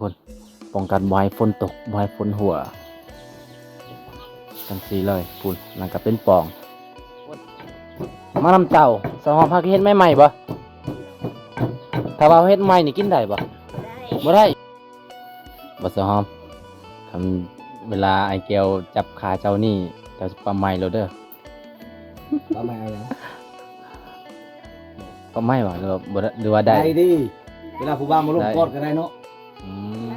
คนป้องกันบ่ให้ฝนตกบ่ให้ฝนหัวจังซี่เลยพุ่นนั่นก็เป็นปล่องมานำเจ้าสหอมพักเฮ็ดใหม่ๆบ่ถ้าว่าเฮ็ดใหม่นี่กินได้บ่บ่ได้บ่สหอมคันเวลาไอ้แก้วจับขาเจ้านี่เจ้าสิปาใหม่แล้วเด้อ ก็ไม่เอาอย่าง ปาใหม่บ่หรือว่าบ่ได้หรือว่าได้ ได้ดิเวลาผู้บ่าวมาลงกอดก็ได้เนาะ อืม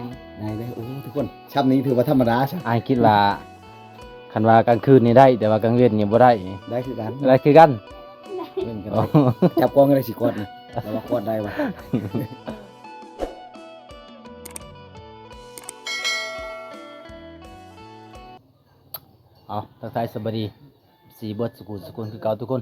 ได้โอ้ทุกคนชับนี้ถือว่าธรรมดาใช่ อ้ายคิดว่าคันว่ากลางคืนนี่ได้แต่ว่ากลางเว้นนี่บ่ได้ ได้คือกัน ได้คือกัน เล่นกันได้จับกองกันได้สิกอดนี่แต่ว่ากอดได้วะ เอาทักทายสวัสดีสีเบิดสกุลคือเก่าทุกคน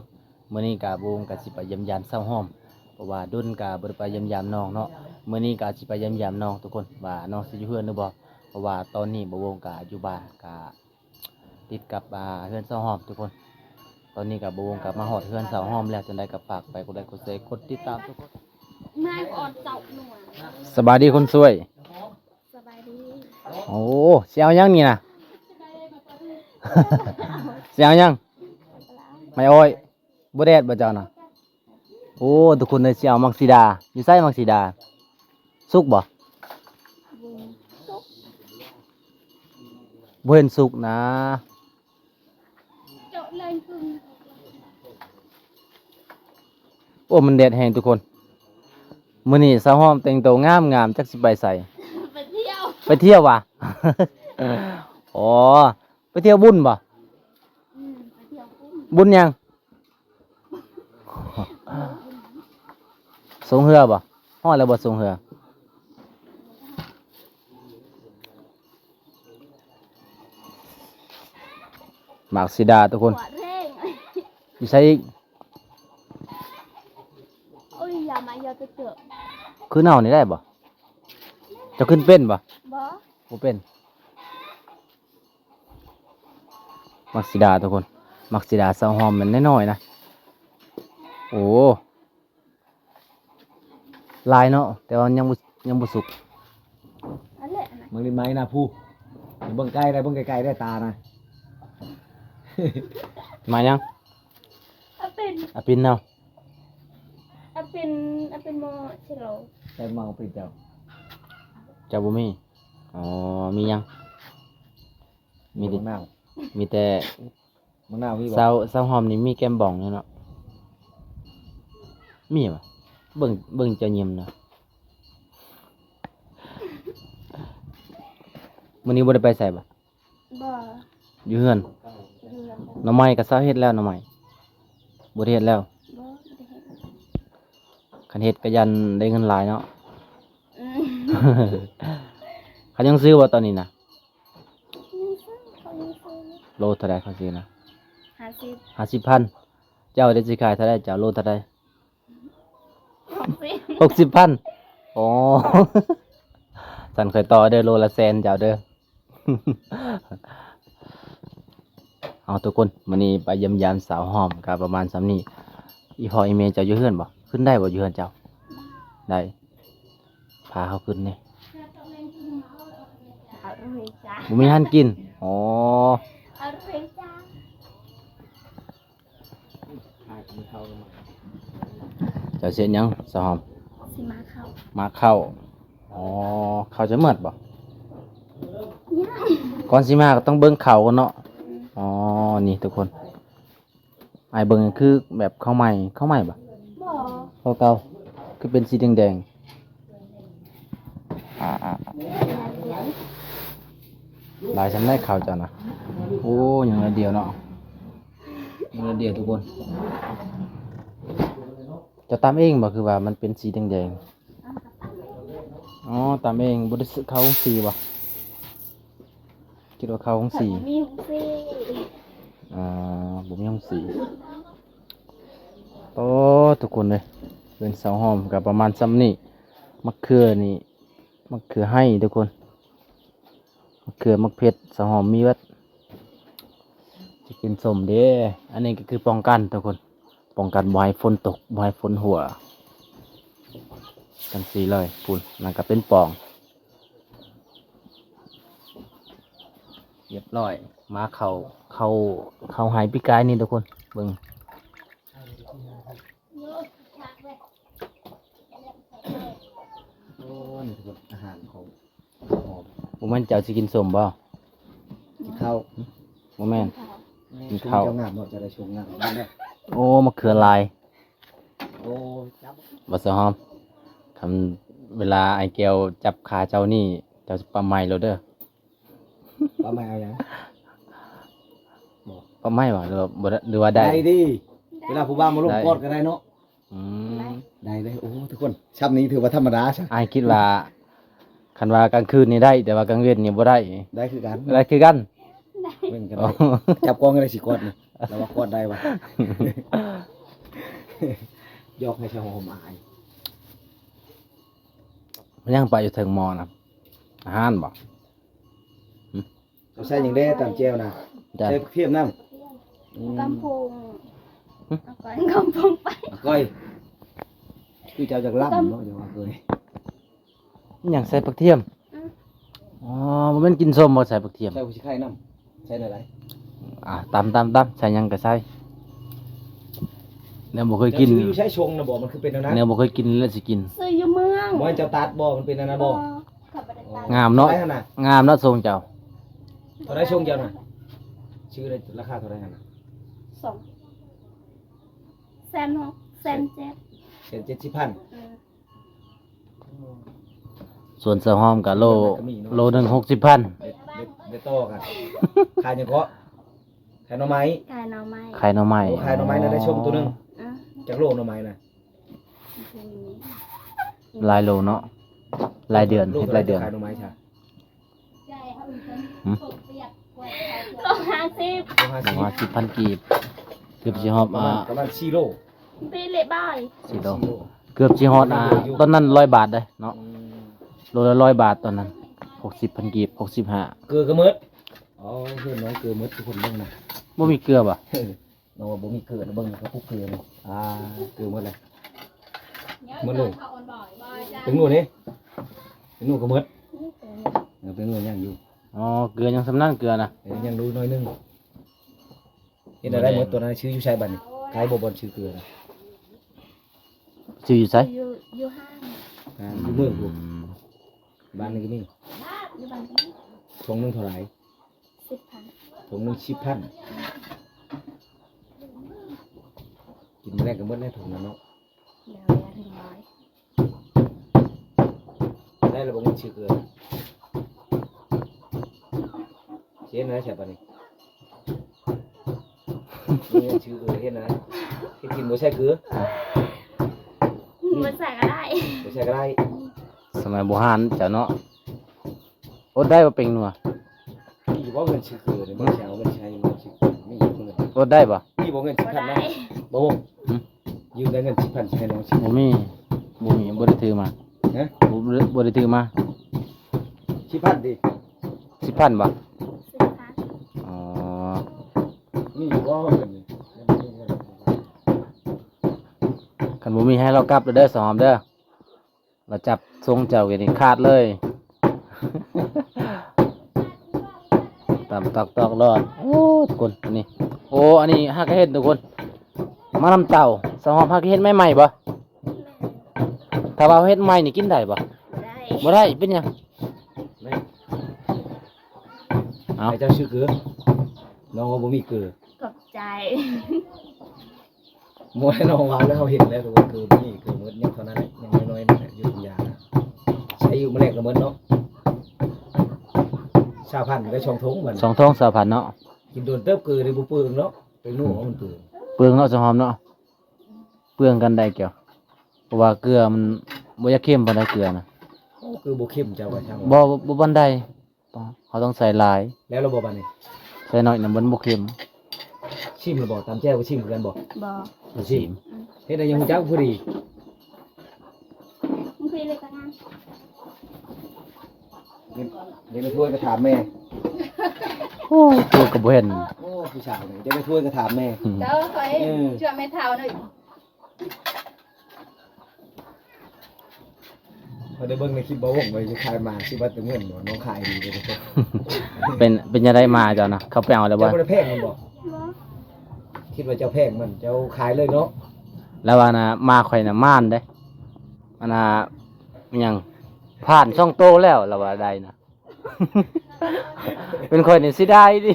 มื้อนี้กะบูมกะสิไปเยี่ยมยามเศร้าห้อมเพราะว่าดุนกะบ่ได้ไปเยี่ยมยามน้องเนาะมื้อนี้กะสิไปเยี่ยมยามน้องทุกคนว่าน้องสิอยู่เฮือนหรือบ่เพราะว่าตอนนี้บ่วงกะอยู่บ้านกะติดกับเฮือนเศร้าห้อมทุกคน ตอนนี้กะบ่วงกะมาฮอดเฮือนเศร้าห้อมแล้วจังได๋ก็ฝากไปกดไลค์กดแชร์กดติดตามทุกคน นายอ่อนเจ้าหน่วย สบายดีคนสวย สบายดี โอ้สิเอายังนี่น่ะ สิเอายังไม่อ้อยบ่แดดบ่เจ้าน่ะโอ้ทุกคนเลยสิเอามักซิดาอยู่ไสมักซิดาสุกบ่ บุญสุก บ่เห็นสุกนะ เจาะเลยพึ่ง โอ้มันแดดแรงทุกคนมื้อนี้สาวหอมแต่งตัวงามจักสิไปไส ไปเที่ยว ไปเที่ยวว่ะ อ๋อไปเที่ยวบุญบ่ ไปเที่ยวกุ้ง บุญยัง สงเรือบ่ฮอดแล้วบ่สงเรือหมากซิดาทุกคน หัวเร่ง อยู่ใช้อีก โอ้ยอย่ามาเยอะจะเจอ คือเน่านี่ได้บ่จะขึ้นเป็นบ่ บ่ บ่เป็นหมักซิดาทุกคนหมักซิดาซาวหอมมันน้อยๆนะโอ้ลายเนาะแต่ว่ายังบ่สุก อันแหละนะ มึงลิ้นไม้นะผู้เบิ่งใกล้ได้เบิ่งไกลๆได้ตานะ มายัง อันเป็น อะปินเนาะ อันเป็นโมเชโล แต่เมาไปเจ้า เจ้าบ่มีอ๋อมียังมี มี แต่ มะนาว มีแต่ มะนาวมีบ่ ซาวหอมนี่มีแก้มบ่องอยู่เนาะมีบ่เบิ่งเจ้ายิ้มเนาะมื้อนี้บ่ได้ไปไสบ่ บ่ อยู่เฮือน เรือน หน่อไม้ก็เซาเฮ็ดแล้วหน่อไม้บ่ได้เฮ็ดแล้ว บ่ได้เห็น คันเฮ็ดก็ยันได้เงินหลายเนาะ อืม เขายังซื้อบ่ตอนนี้นะ นี่ซื้อเขานี่ซื้อ โลเท่าใดเขาซื้อนะ 50 50,000เจ้าได้สิขายเท่าใดเจ้าโลเท่าใด 60 60,000อ๋อ สันเคยต่อเด้อโลละแสนเจ้าเด้อ เอาทุกคนมื้อนี้ไปเยี่ยมยามสาวหอมก็ประมาณส่ำนี้อีพ่ออีแม่เจ้าอยู่เฮือนบ่ขึ้นได้บ่อยู่เฮือนเจ้าได้พาเขาขึ้นนี่ เอาเลยจ้า บ่มีอาหารกินอ๋อ เอาเลยจ้า เจ้าเสียหยังสาวหอม สิมาเข้า มาเข้าอ๋อเข้าจะหมดบ่ ย่าง ก่อนสิมาก็ต้องเบิ่งเข้าก่อนเนาะอ๋อนี่ทุกคนไอ้เบิ่งคือแบบข้าวใหม่บ่ บ่ ข้าวเก่าคือเป็นสีแดงๆหลายชั้นได้ข้าวจ้ะนะโอ้อย่างละเดียวเนาะอย่างละเดียวทุกคนจะตำเองบ่คือว่ามันเป็นสีแดงๆอ๋อตำเองบ่ได้ซื้อเข้าของสีบ่คิดว่าเข้าของสี มีหุงซี อ่าบ่มีของสีโอ้ทุกคนเลยเป็นเสาหอมกับประมาณซ้ำนี่มะเขือนี่มะเขือให้ทุกคนมะเขือมะเผ็ดเสาหอมมีวัดจะกินสมเด้อันนี้ก็คือป้องกันทุกคนป้องกันบ่ให้ฝนตกบ่ให้ฝนหัวจังสีเลยปุ่นนั่นก็เป็นปล่อง เรียบร้อยมาเข้าหายปีกายนี่ทุกคนเบิ่ง โอ้นี่ทุกคนอาหารของหอม บ่แม่นเจ้าสิกินส้มบ่ กินข้าว บ่แม่น กิน ช่วง ข้าว เจ้างามเนาะจะได้ชมงามบ้านได้ โอ้มะเขือลาย โอ้จับ บ่สะหอมคำเวลาไอ้แก้วจับขาเจ้านี่เจ้าสิปะไม้แล้วเด้อ ว่าไม่เอาหยัง ปะไม้บ่หรือว่าบ่ได้หรือว่าได้ ดิเวลาผู้บ่าวมาลงกอดก็ได้เนาะ อืม ได้เลยโอ้ทุกคนชับนี้ถือว่าธรรมดาใช่ อ้ายคิดว่าคันว่ากลางคืนนี่ได้ แต่ว่ากลางเว้นนี่บ่ได้ ได้คือกัน ได้คือกัน เว้นกัน อ๋อ ได้จับกล้องก็ได้สิกอดนี่แล้วว่ากอดได้วะ ยอกให้ชาวหอมอาย มันยังไปอยู่ถึงมอนะอาหารบ่ เราใส่หยังได้ตามแจวนะ จ้ะ ใส่เทียมน้ำ กำพงเอาก่อนกำพงไป ก้อยคือเจ้าจากล่ำเนาะอย่าว่าเคย มันยังใส่ผักเทียมอ๋อบ่แม่นกินส้มบ่ใส่ผักเทียม ใส่ผู้ชิไข่น้ำใส่อะไร ตำใส่หยังก็ใส่เนี่ยบ่เคยกิน ชื่ออยู่ใช้ชงนะบอกมันคือเป็นอันนั้น เนี่ยบ่เคยกินแล้วสิกิน ซื้ออยู่เมือง บ่ให้เจ้าตัดบอกมันเป็นอันนั้นบอก ขับไปได้ตาม งามเนาะ เท่าไหร่หั่นน่ะ งามเนาะทรงเจ้า เท่าไหร่ชงเจ้าน่ะชื่ออะไรราคาเท่าไหร่หั่นน่ะ สองแสนหกแสนเจ็ด เป็น70,000 ส่วนเสือหอมก็โลหนึง60,000 เด็ดต่อกันขายหยังเกาะขายหน่อไม้ กายหน่อไม้ ไข่หน่อไม้ โอ้ขายหน่อไม้น่ะได้ชมตัวหนึง อ่ะ จากโลหน่อไม้น่ะ หลายโลเนาะรายเดือน โล เฮ็ด เท่าไห รายเดือน ขายหน่อไม้ใช่ หืม โล50 โล50 ว่า10,000กีบเกือบสิฮอดประมาณ4โล ปีเละบ่าย 4โลเกือบสิฮอดตอนนั้น100 บาทเด้เนาะโลละ100 บาทตอนนั้น60,000กีบ65 เกลือกระเมิดอ๋อเพื่อนน้องเกลือเมิดทุกคนเบิ่งนะ บ่มีเกลือบ่ น้องว่าบ่มีเกลือนะเบิ่งกระปุกเกลือนี่เกลือหมดเลยหมดเลยเป็นงูนี่เป็นงูกระเมิดเป็นงูย่างอยู่ อ๋อเกลือยังสำนันเกลือนะ ยังดูน้อยนึงเห็นอะไรหมดตัวนั้นชื่ออยู่ชายบันนี่กายบ่บอลชื่อเกลือนะ ชื่ออยู่ไส อยู่ห้าง อยู่เมืองอยู่บ้านนี่ก็มี อยู่บ้านนี้ ทงนึงเท่าไหร่ 10,000 ทงนึง10,000กินมื้อแรกก็หมดแล้วถุงนั้นเนาะ เดี๋ยวอย่าถึงร้อย ได้แล้วบ่มีชื่อเกลือเห็นอะไรใช่ปะนี่นี่ชื่อเกลือเห็นอะไรที่กินบ่ใช่เกลือ มันใส่ก็ได้ บ่ใช่ก็ได้ สมัยโบราณเจ้าเนาะอดได้บ่เป็นนัว มีอยู่บ่เงินชื่อเกลือเนี่ยบ่ใช่เอาเงินใช้เงินชื่อเกลือมีอยู่เงิน อดได้บ่ มีบ่เงิน ก็ 10,000 ได้ นะบ่บ่ยืมได้เงิน10,000ให้น้องสิ บ่มีบ่ได้ถือมา ฮะ บ่ได้ถือมา 10,000ดิ 10,000บ่ 10,000 อ๋อ มีอยู่บ่เงินนี่ คันบ่มีให้เรากลับเด้อสหอมเด้อเราจับทรงเจ้ากันนี่ขาดเลย ตามตอกรอดโอ้ทุกคนนี่โอ้อันนี้ฮักเฮ็ดทุกคนมานำเต่าสหอมฮักเฮ็ดใหม่ๆบ่ถ้าว่าเฮ็ดใหม่นี่กินได้บ่ ได้ บ่ได้เป็นหยัง แม่ เอา ให้เจ้าชื่อเกลือน้องว่าบ่มีเกลือ ขอบใจ บ่ให้น้องว่าแล้วเขาเห็นแล้วว่าเกลือมีเกลือหมดยังเท่านั้นแหละยังน้อยๆนั่นแหละอยู่ทุกอย่างใช้อยู่มื้อแรกก็หมดเนาะ20,000ได้ช่องทงมัน สองท้องสาวพันเนาะ กินโดนเติบเกลือได้บ่เปลืองเนาะไปนู่นมันเปลือง เปลืองเนาะสหอมเนาะเปลืองกันได้เกี่ยวเพราะว่าเกลือมันบ่อยากเข้มปานใดเกลือนะ โอ้คือบ่เข้มเจ้าว่าช่าง บ่ปานใดเขาต้องใส่หลาย แล้วเราบ่บัดนี้ ใส่น้อยน่ะมันบ่เข้ม ชิมหรือบ่ตามแจ้วก็ชิมคือกันบ่ บอ บ่ชิม เฮ็ดได้ยังฮู้จักผู้ดี มึงคุยเลยกันนะ เดี๋ยวไปถ้วยก็ถามแม่ โอ้ตัวก็บ่เห็น โอ้ผู้ชายนี่เดี๋ยวไปถ้วยก็ถามแม่ เจ้าคอยช่วยแม่เท่าหน่อย พอได้เบิ่งในคลิปบ่วงไปสิขายมาสิว่าแต่เงินบ่น้องขายดีเลยทุกคน เป็นยังไงมาเจ้านะเขาไปเอาแล้วบ่ เจ้าบ่ได้แพงมันบ่คิดว่าเจ้าแพงมันเจ้าขายเลยเนาะ แล้วว่านะมาข่อยน่ะม่านเด้มันน่ะมันหยังผ่านช่องโตแล้วแล้วว่าได้นะ เป็นข่อยนี่สิได้ดิ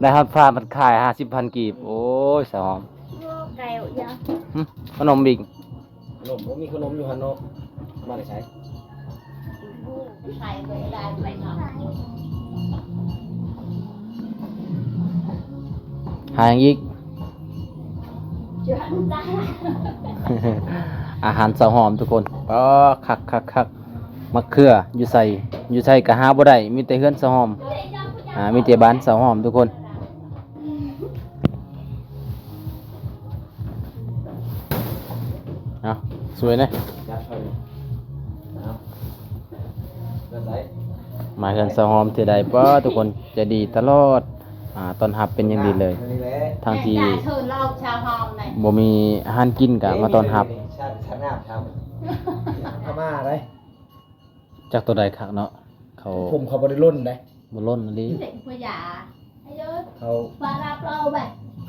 ได้ครับพามันขาย 50,000 กีบโอ้ยสหอม ไก่ยา หึขนมบิ๊ก ขนมบ่มีขนมอยู่หั่นเนาะมาได้ใช้ ใส่ไปได้ไปเนาะ หาหยังอีก จุดได้ อาหารสาวหอมทุกคนก็คักมะเขืออยู่ใส่ก็หาบ่ได้มีแต่เฮือนสาวหอมมีแต่บ้านสาวหอมทุกคนเอาสวยนะ จัดไปเอาเริ่มได้ มาเฮือนสาวหอมเทื่อใดบ่ทุกคนจะดีตลอดตอนรับเป็นอย่างดีเลย อันนี้แหละ ทางที่ เชิญเราชาวหอมหน่อย บ่มีอาหารกินก็มาต้อนรับ ชาติชาติหน้าทำพม่าได้ จากตัวใดคักเนาะเขา ผมเขาบ่ได้ล้นได้ บ่ล้นอีหลี เด็กผู้หญิงอายุ เขา มารับเราไป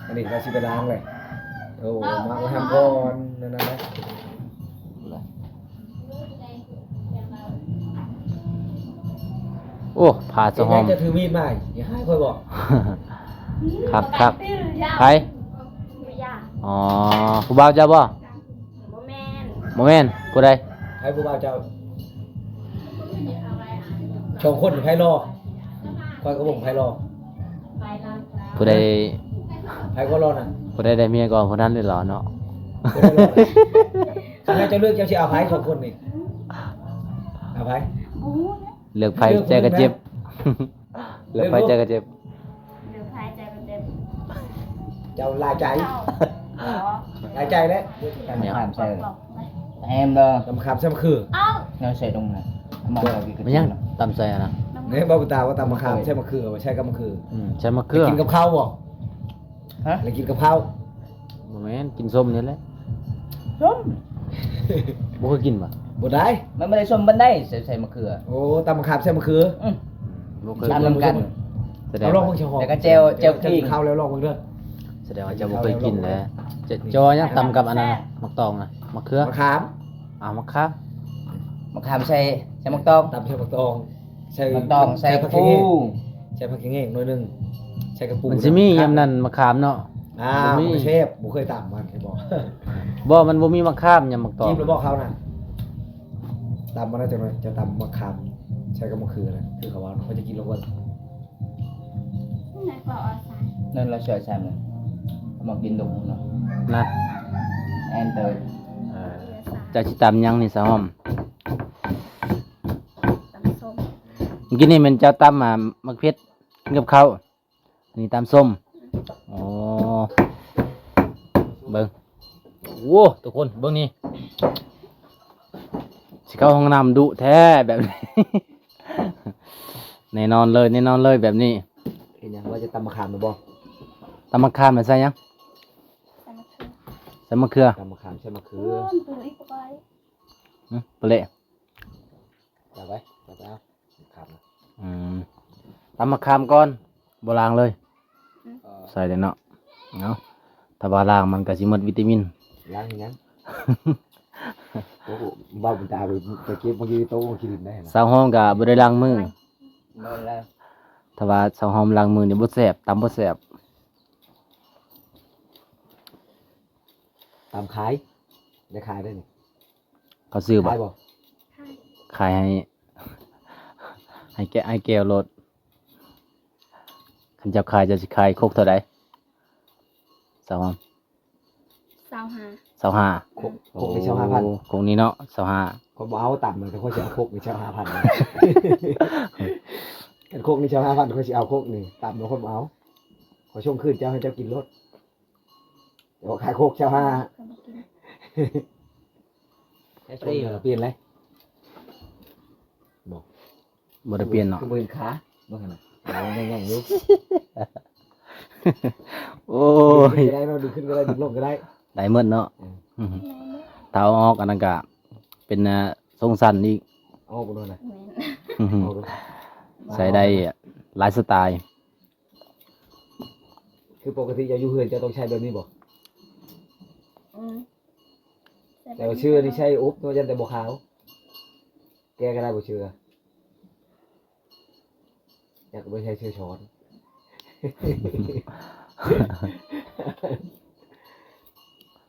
อันนี้เราสิไปล้างเลยโอ้มาทำก่อนนั่นนะ โอ้ผาสาวหอม จะถือมีดมาอย่าให้ค่อยบอก ครับไผ ไม่ยาก อ๋อผู้บ่าวเจ้าบ่ โมแมน บ่แม่นผู้ใด ให้ผู้บ่าวเจ้า อะไร ชงคนหรือไพ่รอค่อยก็บอกไพ่รอ ไปรับ ผู้ใด ไพ่ก็รอน่ะ ผู้ใดได้เมียก่อนผู้นั้นเลยเหรอเนาะ ผู้ใดรอน่ะถ้าแม่จะเลือกเจ้าสิเอาไพ่สองคนนี่เอาไพ่ บู๊ เลือกไผใจก็เจ็บ เลือกไผใจก็เจ็บ หรือพายใจเป็นเด็ก เจ้าลายใจ อ๋อ ลายใจแล้ว เนี่ย Làm บอก sao บอก em đó ลำคำใช่ไหมคือ เอ้า nó sẽ đông này mà là cái มันยังตำใส่อะนะ เนี่ยบอกตาว่าตำมะขามใช่มะคือไม่ใช่กับมะคือ ใช้มะเขือ กินกับข้าวบ่ hả หรือกินกับข้าว บ่แม่นกินส้มนี่แหละ đúng บ่เคยกินบ่ บ่ได้ mà đây xôm bên đây sẽ mà cửa โอ้ตำมะขามใช่มะคือ ừ. บ่เคย làm กิน làm canh แสดง เอาลอง ว่า มึงเชียวหอม เดี๋ยวก็เจล จะ ขี้ กินข้าวแล้วลองมึงเด้อ แสดงว่าเจ้าบ่เคยกินแหละจะจอยังตำกับอันนั้นน่ะมะตองน่ะมะเขือ มะขาม มะขาม mà hàm xe mắc tôm ตำใช่มะตองใช่ mắc tôm ใช่ xe ผักแห้ง phu ใช่ผักแห้งหน่อยหนึงใช่กระปู มันสิมียามนั้นมะขามเนาะ บ่มี บ่เชฟบ่เคยตำมันให้บอก บ่มันบ่มีมะขามยามมะตอง จิ้มแล้วบอกเขาน่ะตำมาแล้วจังหน่อยจะตำมะขามใช่กับมะเขือนะคือเขาว่าเขาจะกินแล้วว่า ไหนบอกอาสา nên là sợ xàm này màกินđủ nó นั่น em tới เจ้าสิตำยังนี่สะหอม ตำส้ม เมื่อกี้นี่มันเจ้าตำมะเขือกินกับข้าวอันนี้ตำส้มอ๋อเบิ่งโว้ทุกคนเบิ่งนี่สิเข้าห้องน้ำดุแท้แบบนี้ แน่นอนเลยแบบนี้ เห็นยังว่าจะตำมะขามหรือบ่ ตำมะขามน่ะใส่ยัง ตำมะเขือ ใส่มะเขือ ตำมะขามใช่มะเขื เพื่ อ อนตัวอีกไป เปละ จับไว้จับแล้วขามนะ ตำมะขามก่อนบ่ล้างเลย ใส่เลยเนาะเนาะถ้าบ่ล้างมันก็สิหมดวิตามิน ล้างอย่างนั้นโอ้โหบ้าบุญตาไปเก็บบางทีโต๊ะบางทีดินได้นะ สาวหอมก็บ่ได้ล้างมือ nên là ถ้าว่าสาวหอมล้างมือนี่บ่แซ่บตำบ่แซ่บ ตำขายได้ขายได้นี่ เขาซื้อบ่ ขายบ่ ขายให้ ให้แก้วรถคันเจ้าขายจะสิขายโคกเท่าใดสาวหอม สาวหา 25 โคกในเช่า5,000 โอ้โคกนี้เนาะ25 ก็บ่เอาต่ำเลยแต่ค่อยสิเอาโคกในเช่า5,000กันโคกในเช่า5,000ค่อยสิเอาโคกนี่ต่ำแล้วคนบ่เอาขอช่วงคืนเจ้าให้เจ้ากินรถเดี๋ยวขายโคกเช่า5 cái เปลี่ free ยนเปลี่ยนเลย บ่ได้เปลี่ยนเนาะ คือมือขาบ่หั่นน่ะเอาง่ายๆอยู่ โอ้ย ได้เนาะดึงขึ้นก็ได้ดึงลงก็ได้ ได้หมดเนาะ อืม อือฮึถ้าเอาออกอันนั้นก็ เป็นทรงสั้นอีก เอาบ่ด้วยนะ แม่น เอาดู ใส่ได้หลายสไตล์ คือปกติจะอยู่เฮือนจะต้องใช้แบบนี้บ่ อืม แต่ว่าเชื่อนี่ใช่อุ๊บตัวยันแต่บ่ขาวแกก็ได้บ่เชื่ออยากบ่ใช้เชื่อช้อน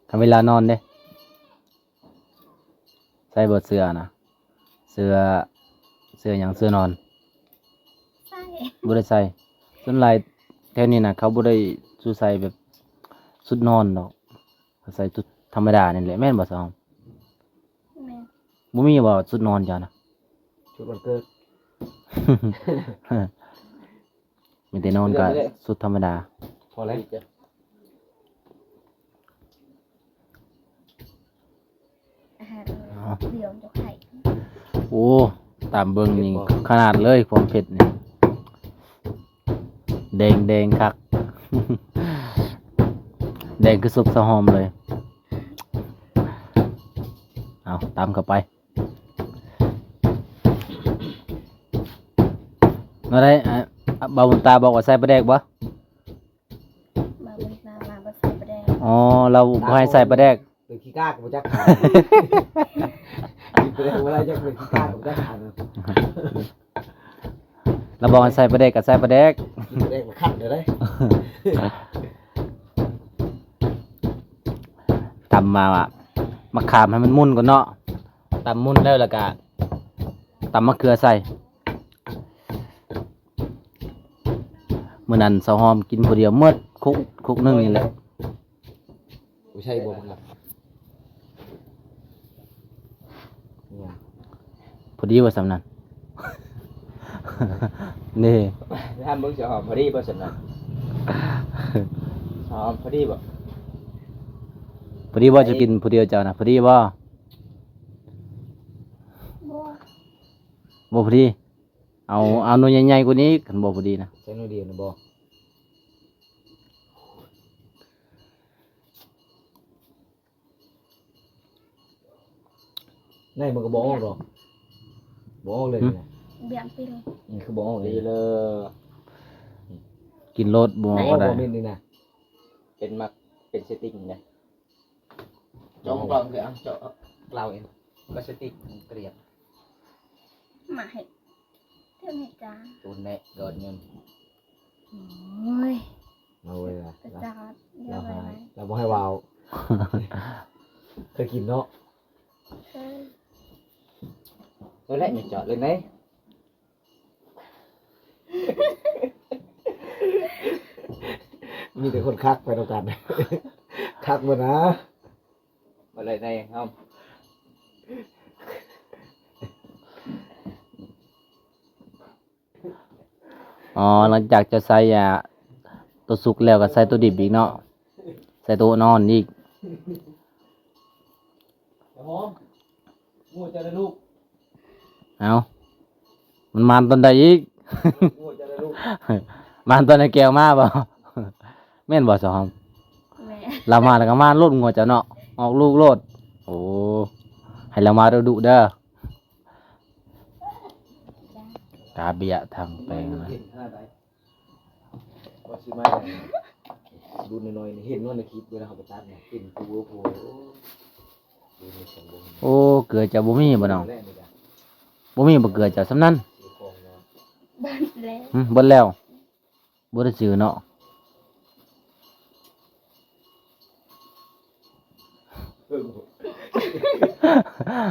ทำเวลานอนเด้ใส่บดเสื้อนะเสื้ออย่างเสื้อนอน ใช่ บ่ได้ใส่ส่วนหลายแถวนี้นะเขาบ่ได้สู้ใส่แบบสุดนอนดอกเขาใส่ชุดธรรมดานี่แหละแม่นบ่ซอง แม่น บ่มีบ่สุดนอนจ้ะนะ ชุดวันเกิด มีแต่นอนก็สุดธรรมดา พอแล้ว อาหารเดี๋ยวจะไข่ โอ้ตามเบิ่งนี่ขนาดเลยความเผ็ดนี่แดงคัก แดงคือซุปสะหอมเลย เอาตามเข้าไปมาได้บ่าวบุญตาบอกว่าใส่ปลาแดกบ่ มาบนมาบนใส่ประแดง อ๋อ เราบ่ให้ใส่ปลาแดก หรือขี้กากบ่จักขากินไปได้เวลาจักเป็นขี้กากบ่จักขาเนาะ เราบอกให้ใส่ปลาแดกก็ใส่ปลาแดก กินไปได้บ่คันเด้อได้ ตำมาอ่ะมะขามให้มันมุนก่อนเนาะตำมุนแล้วก็ตำมะเขือใส่มื้อนั้นสาวหอมกินผู้เดียวหมดคุกนึงนี่แหละ บ่ใช่บ่ครับเนี่ย พอดีว่าสำนั้น นี่ ทำเบิ่งจะหอมพอดีบ่สนน่ะหอมพอดีบ่ พอดีว่าจะกินผู้เดียวเจ้านะพอดีว่า บ่ บ่พอดีเอาหน่วยใหญ่ๆกว่านี้คันบ่พอดีนะ ใช้น้อยเดียวนะบ่ในมันก็บ่ออกดอกบ่ออกเลยนะ เบี่ยงไปเลย นี่คือบ่ออกเลย ดีเลย กินรสบ่ บ่อ ก็ อก ได้ บ่แม่นนี่นะ เป็นมักเป็นสติ๊กนะจงกล่องคือเจาะกล่าวเองก็สติ๊กเกลียบ มาให้เท่าไหร่จ้า ตูนแน่โดนเงิน โอ้ย เอาไว้ล่ะ กระจาดเย เรา อะไป หา ไหม เราบ่ให้วาว เคยกินเนาะ เคย ตัวแรกอย่าเจาะเลยไหน มีแต่คนคักไปแล้วกัน คักบ่นะ มาเลยในห้อง อ๋อหลังจากจะใส่ตัวสุกแล้วก็ใส่ตัวดิบอีกเนาะใส่ตัวนอนอีก หอมงูจะได้ลูก เอามันมานตอนใดอีก งูจะได้ลูก มานตอนในแก้วมาบ่ แม่นบ่สอง แม่ เรามาแล้วก็มาโลดงัวเจ้าเนาะออกลูกโลดโอ้ให้เรามาดุๆเด้อ จ้าก าเบียทางแปลงนะ เห็นขนาดไหนว่าสิมาดูน้อยๆนี่เห็นว่าในคลิปเวลาเขาไปตัดเนี่ยกินปูโผล่ดูในสมบูรณ์ โอ้เกลือจะบ่มีบ่น้อง แรกเลยจ้ะ บ่มีบ่เกลือจะสำนั้น สีคองเนาะ บ้านแล้ว เบิดแล้วบ่ได้ซื้อเนาะ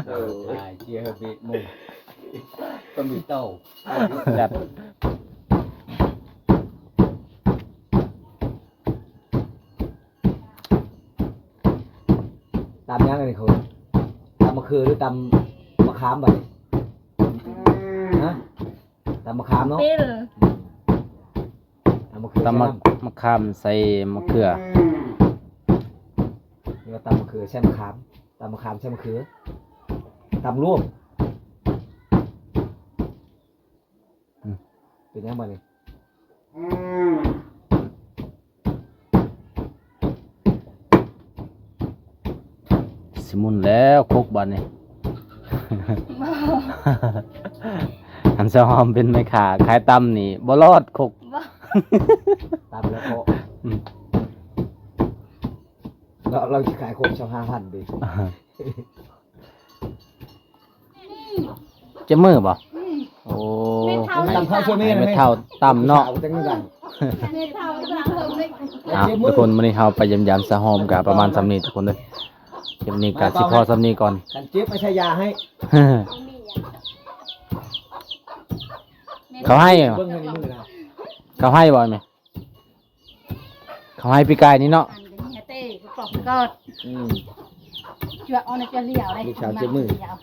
เออ ตายเจียบีมุงก็มีเต้า จัด ตำยังไงเขาตำมะเขือหรือตำมะขามบ่เนี่ยฮะตำมะขามเนาะ ปิ้ล ตำมะเขือ ตำมะขามใส่มะเขือ นี่ว่าตำมะเขือใช่มะขามตำมะขามใช่มะเขือตำรวมเป็นยังไงเนี่ย สิหมุนแล้วคกบัดนี้ อันเซาหอมเป็นแม่ค้าขายตำนี่บ่รอดคก บ่ ตามแล้วก็เราจะขายโคมชาว5,000ดิ จะมือบ่ อืม โอ้ ตำข้าวช่วยแม่ ให้ไม่เท่าตำเนาะ จังได๋ เม็ดเท่าสามเพิ่มเลย ทุกคนมื้อนี้เฮาไปยำๆสะหอมก็ประมาณสำนี้ทุกคนเด้อคลิปนี้ก็สิพอสำนี้ก่อน กันเจ็บไม่ใช่ยาให้ เขาให้เหรอ เบิ่งในมือนะ เขาให้บ่แม่เขาให้พี่กายนี่เนาะ อันนี้เต้ก็ปลอกก็ อืม เจือเอาในเจือเหลี่ยวเลย ลูกสาวเจ็บมือ ยาว